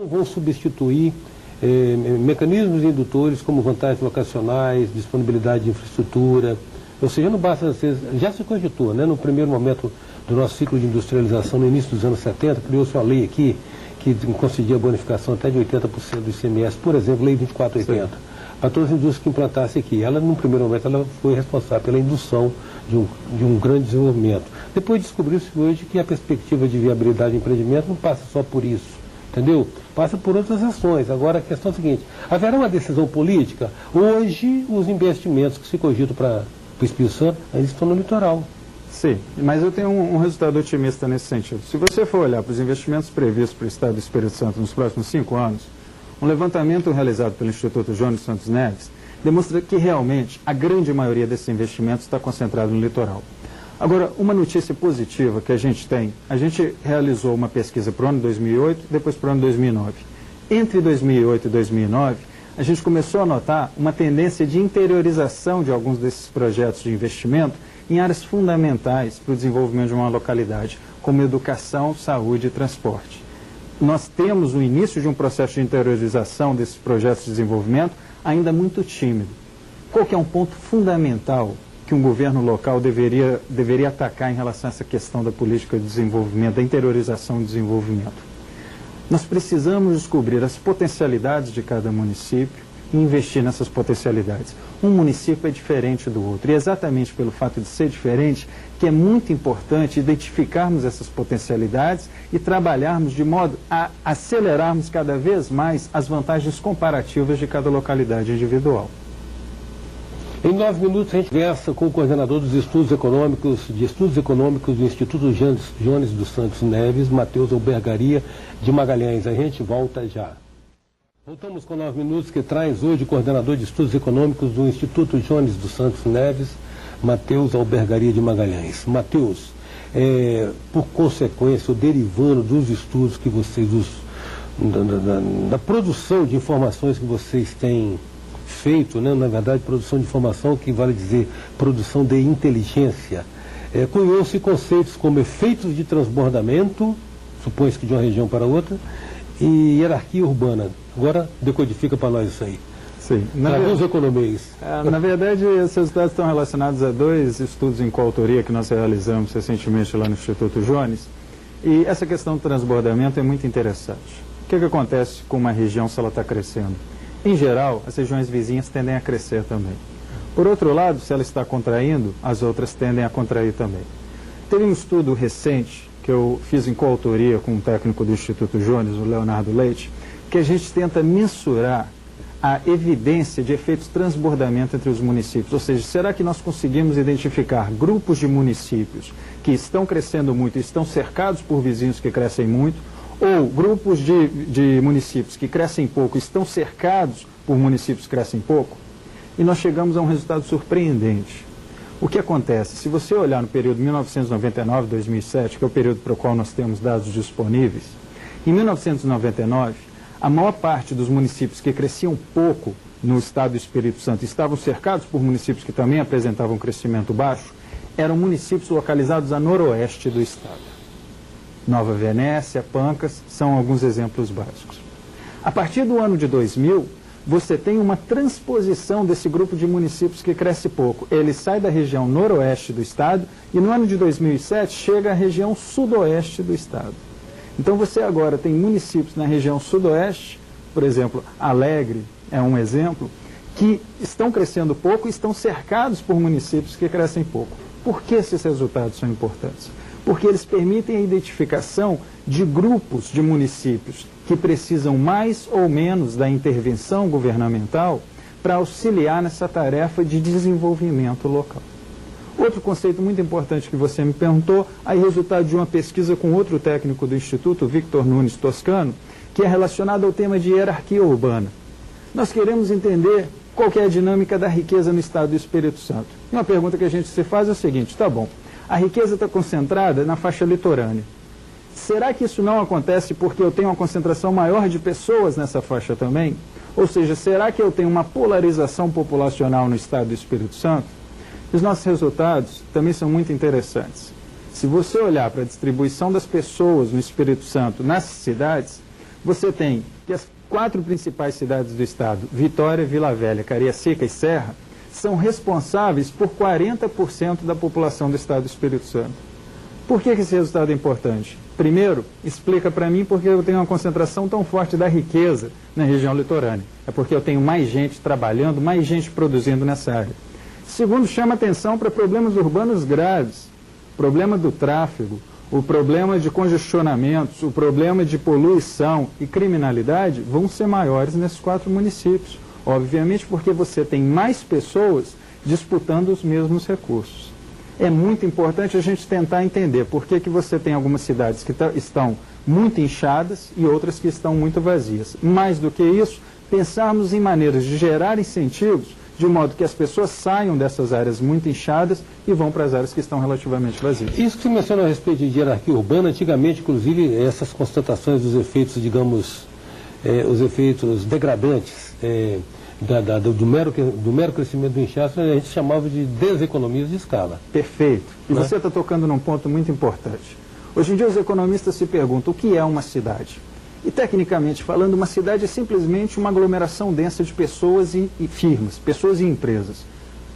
Vão substituir mecanismos indutores como vantagens locacionais, disponibilidade de infraestrutura. Ou seja, não basta ser, já se cogitou, né, no primeiro momento do nosso ciclo de industrialização, no início dos anos 70, criou-se uma lei aqui que concedia bonificação até de 80% do ICMS, por exemplo, Lei 2480, para todas as indústrias que implantassem aqui. Ela, no primeiro momento, ela foi responsável pela indução de um grande desenvolvimento. Depois descobriu-se hoje que a perspectiva de viabilidade de empreendimento não passa só por isso. Entendeu? Passa por outras ações. Agora a questão é a seguinte: haverá uma decisão política? Hoje os investimentos que se cogitam para o Espírito Santo ainda estão no litoral. Sim, mas eu tenho um resultado otimista nesse sentido. Se você for olhar para os investimentos previstos para o Estado do Espírito Santo nos próximos 5 anos, um levantamento realizado pelo Instituto Jones Santos Neves demonstra que realmente a grande maioria desses investimentos está concentrado no litoral. Agora, uma notícia positiva que a gente realizou uma pesquisa para o ano 2008, depois para o ano 2009. Entre 2008 e 2009, a gente começou a notar uma tendência de interiorização de alguns desses projetos de investimento em áreas fundamentais para o desenvolvimento de uma localidade, como educação, saúde e transporte. Nós temos o início de um processo de interiorização desses projetos de desenvolvimento ainda muito tímido. Qual que é um ponto fundamental que um governo local deveria atacar em relação a essa questão da política de desenvolvimento, da interiorização do desenvolvimento? Nós precisamos descobrir as potencialidades de cada município e investir nessas potencialidades. Um município é diferente do outro, e é exatamente pelo fato de ser diferente que é muito importante identificarmos essas potencialidades e trabalharmos de modo a acelerarmos cada vez mais as vantagens comparativas de cada localidade individual. Em 9 minutos a gente conversa com o coordenador dos estudos econômicos do Instituto Jones dos Santos Neves, Matheus Albergaria de Magalhães. A gente volta já. Voltamos com 9 minutos, que traz hoje o coordenador de estudos econômicos do Instituto Jones dos Santos Neves, Matheus Albergaria de Magalhães. Matheus, por consequência, ou derivando dos estudos que vocês, da produção de informações que vocês têm feito, né, na verdade, produção de informação que vale dizer produção de inteligência, cunhou-se conceitos como efeitos de transbordamento, supõe-se que de uma região para outra, e hierarquia urbana. Agora decodifica para nós isso aí. Sim. Traduz economês. Na verdade, esses resultados estão relacionados a 2 estudos em coautoria que nós realizamos recentemente lá no Instituto Jones. E essa questão do transbordamento é muito interessante. O que acontece com uma região se ela está crescendo? Em geral, as regiões vizinhas tendem a crescer também. Por outro lado, se ela está contraindo, as outras tendem a contrair também. Teve um estudo recente que eu fiz em coautoria com um técnico do Instituto Jones, o Leonardo Leite, que a gente tenta mensurar a evidência de efeitos de transbordamento entre os municípios. Ou seja, será que nós conseguimos identificar grupos de municípios que estão crescendo muito e estão cercados por vizinhos que crescem muito, ou grupos de municípios que crescem pouco e estão cercados por municípios que crescem pouco? E nós chegamos a um resultado surpreendente. O que acontece? Se você olhar no período 1999-2007, que é o período para o qual nós temos dados disponíveis, em 1999, a maior parte dos municípios que cresciam pouco no estado do Espírito Santo estavam cercados por municípios que também apresentavam crescimento baixo, eram municípios localizados a noroeste do estado. Nova Venécia, Pancas, são alguns exemplos básicos. A partir do ano de 2000, você tem uma transposição desse grupo de municípios que cresce pouco. Ele sai da região noroeste do estado e no ano de 2007 chega à região sudoeste do estado. Então você agora tem municípios na região sudoeste, por exemplo, Alegre é um exemplo, que estão crescendo pouco e estão cercados por municípios que crescem pouco. Por que esses resultados são importantes? Porque eles permitem a identificação de grupos de municípios que precisam mais ou menos da intervenção governamental para auxiliar nessa tarefa de desenvolvimento local. Outro conceito muito importante que você me perguntou, aí resultado de uma pesquisa com outro técnico do Instituto, Victor Nunes Toscano, que é relacionado ao tema de hierarquia urbana. Nós queremos entender qual que é a dinâmica da riqueza no estado do Espírito Santo. E uma pergunta que a gente se faz é o seguinte: tá bom, a riqueza está concentrada na faixa litorânea. Será que isso não acontece porque eu tenho uma concentração maior de pessoas nessa faixa também? Ou seja, será que eu tenho uma polarização populacional no estado do Espírito Santo? Os nossos resultados também são muito interessantes. Se você olhar para a distribuição das pessoas no Espírito Santo, nas cidades, você tem que as 4 principais cidades do estado, Vitória, Vila Velha, Cariacica e Serra, são responsáveis por 40% da população do estado do Espírito Santo. Por que esse resultado é importante? Primeiro, explica para mim porque eu tenho uma concentração tão forte da riqueza na região litorânea. É porque eu tenho mais gente trabalhando, mais gente produzindo nessa área. Segundo, chama atenção para problemas urbanos graves. O problema do tráfego, o problema de congestionamentos, o problema de poluição e criminalidade vão ser maiores nesses 4 municípios. Obviamente porque você tem mais pessoas disputando os mesmos recursos. É muito importante a gente tentar entender por que você tem algumas cidades que estão muito inchadas e outras que estão muito vazias. Mais do que isso, pensarmos em maneiras de gerar incentivos de modo que as pessoas saiam dessas áreas muito inchadas e vão para as áreas que estão relativamente vazias. Isso que você menciona a respeito de hierarquia urbana, antigamente, inclusive, essas constatações dos efeitos, digamos, os efeitos degradantes do mero crescimento do inchaço, a gente chamava de deseconomias de escala. Perfeito. E você está tocando num ponto muito importante. Hoje em dia os economistas se perguntam o que é uma cidade. E tecnicamente falando, uma cidade é simplesmente uma aglomeração densa de pessoas e firmas, pessoas e empresas.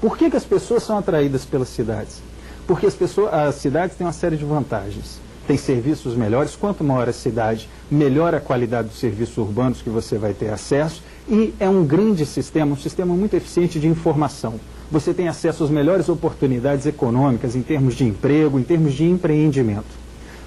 Por que as pessoas são atraídas pelas cidades? Porque as cidades têm uma série de vantagens. Tem serviços melhores, quanto maior a cidade, melhor a qualidade dos serviços urbanos que você vai ter acesso, e é um grande sistema, um sistema muito eficiente de informação. Você tem acesso às melhores oportunidades econômicas em termos de emprego, em termos de empreendimento.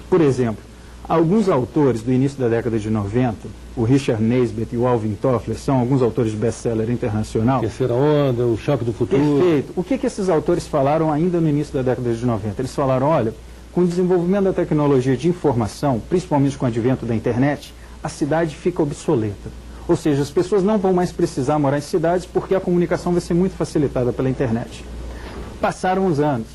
Por exemplo, alguns autores do início da década de 90, o Richard Nisbett e o Alvin Toffler, são alguns autores de best-seller internacional. Terceira Onda, O Choque do Futuro. Perfeito. O que esses autores falaram ainda no início da década de 90? Eles falaram, olha, com o desenvolvimento da tecnologia de informação, principalmente com o advento da internet, a cidade fica obsoleta. Ou seja, as pessoas não vão mais precisar morar em cidades porque a comunicação vai ser muito facilitada pela internet. Passaram os anos.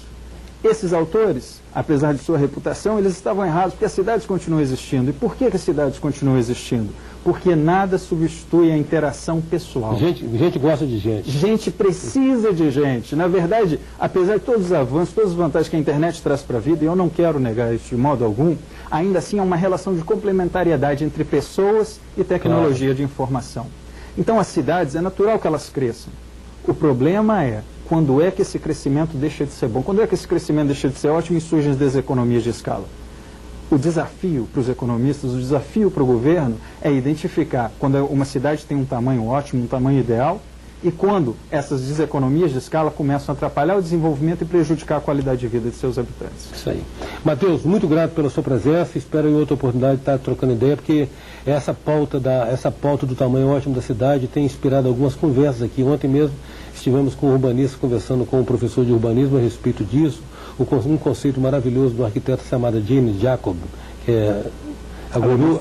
Esses autores, apesar de sua reputação, eles estavam errados, porque as cidades continuam existindo. E por que as cidades continuam existindo? Porque nada substitui a interação pessoal. Gente gosta de gente. Gente precisa de gente. Na verdade, apesar de todos os avanços, todas as vantagens que a internet traz para a vida, e eu não quero negar isso de modo algum, ainda assim há uma relação de complementariedade entre pessoas e tecnologia de informação. Então as cidades, é natural que elas cresçam. O problema é quando é que esse crescimento deixa de ser bom, quando é que esse crescimento deixa de ser ótimo e surgem as deseconomias de escala. O desafio para os economistas, o desafio para o governo é identificar quando uma cidade tem um tamanho ótimo, um tamanho ideal, e quando essas deseconomias de escala começam a atrapalhar o desenvolvimento e prejudicar a qualidade de vida de seus habitantes. Isso aí. Matheus, muito grato pela sua presença, espero em outra oportunidade de estar trocando ideia, porque essa pauta do tamanho ótimo da cidade tem inspirado algumas conversas aqui. Ontem mesmo estivemos com o urbanista conversando com o professor de urbanismo a respeito disso, um conceito maravilhoso do arquiteto chamado Jane Jacob, que é a guru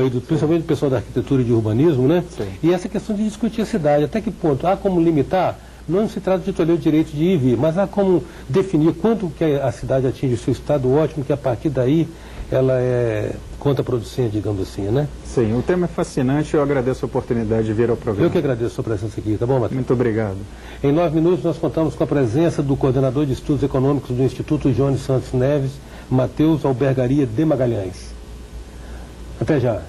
aí, principalmente do pessoal da arquitetura e de urbanismo, né? Sim. E essa questão de discutir a cidade, até que ponto há como limitar, não se trata de tolher o direito de ir e vir, mas há como definir quanto que a cidade atinge o seu estado ótimo, que a partir daí ela é contraproducente, digamos assim, né? Sim, o tema é fascinante, eu agradeço a oportunidade de vir ao programa. Eu que agradeço a sua presença aqui, tá bom, Matheus? Muito obrigado. Em 9 minutos nós contamos com a presença do coordenador de estudos econômicos do Instituto Jones Santos Neves, Matheus Albergaria de Magalhães. Até já.